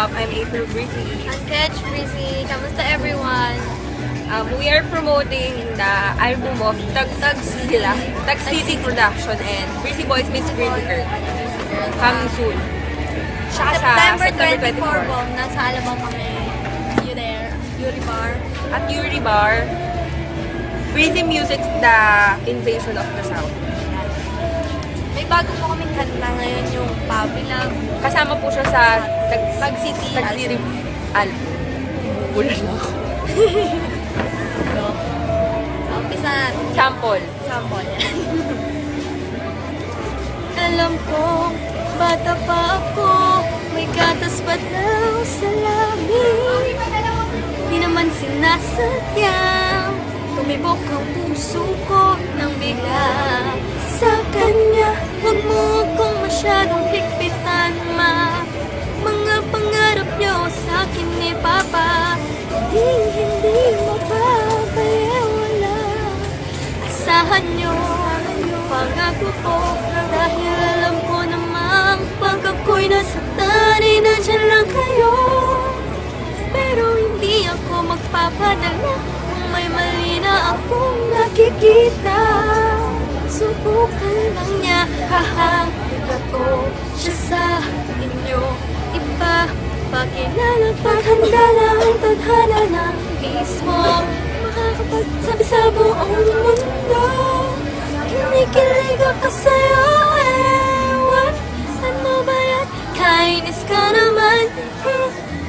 up? I'm April Breezy. I'm Ketch Breezy. Kamusta everyone? We are promoting the album of Tag City Production and Breezy Boys Miss Breezy Girl. Coming soon. Siya sa September 24 po. Nasa Alabang kami. See you there. Yuri Bar. At Yuri Bar. Breezy Music's The Invasion of the Sound. May bago po kaming kanta ngayon, yung Puppy Love. Kasama po siya sa Tag City album. Bulan ako. Umpisa natin. Sample. Alam ko, bata pa ako, may gatas pa daw sa labi. Di naman sinasadya, tumibok ang puso ko nang bigla. Sa kanya, huwag mo akong masyadong higpitan, ma. Mga pangarap niyo sa akin ni Papa, hindi mapapayawala. Asahan niyo, pangako ko, dahil alam ko namang pag ako'y nasaktan, ay nandyan lang kayo. Pero hindi ako magpapadala kung may mali na akong nakikita. Subukan lang niya, hahangga ko siya sa inyo. Iba, pagkilala, paghanda lang ang tadhana ng mismo. Makakapagsabi sa buong mundo, kinikilig ako sa'yo, ewan. Ano ba yan? Kainis ka naman,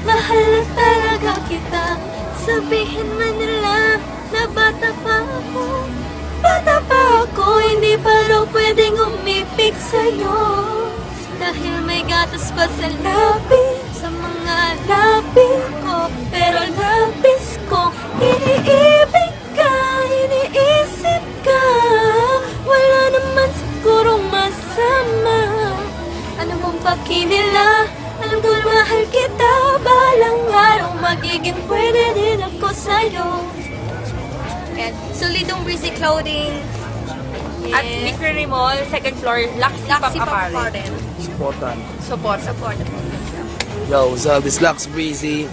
mahal na talaga kita. Sabihin man nila na bata pa ako. Bata pa ako, hindi pa raw pwedeng umipig sa'yo. Dahil may gatas pa sa labi, sa mga labi ko. Pero labis ko, iniibig ka, iniisip ka. Wala naman sigurong masama. Ano mong pakinila, alam ko mahal kita. Balang araw magiging pwede din ako sa'yo. Yan. Solidong Breezy Clothing. At Victory Mall, second floor, Laxi Pop Apparel. Supportan. Support. Yo, what's up? This Lux Breezy.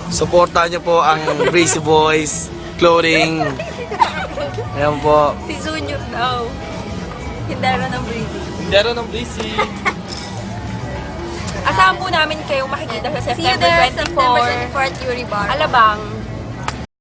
Supportan niyo po ang Breezy Boys Clothing. Ayan po. Si Junior daw. Hindero ng Breezy. Dero ng Breezy. Asahan po namin kayong makikita sa See you September there, 24. September 24 at Yuri Bar. Alabang.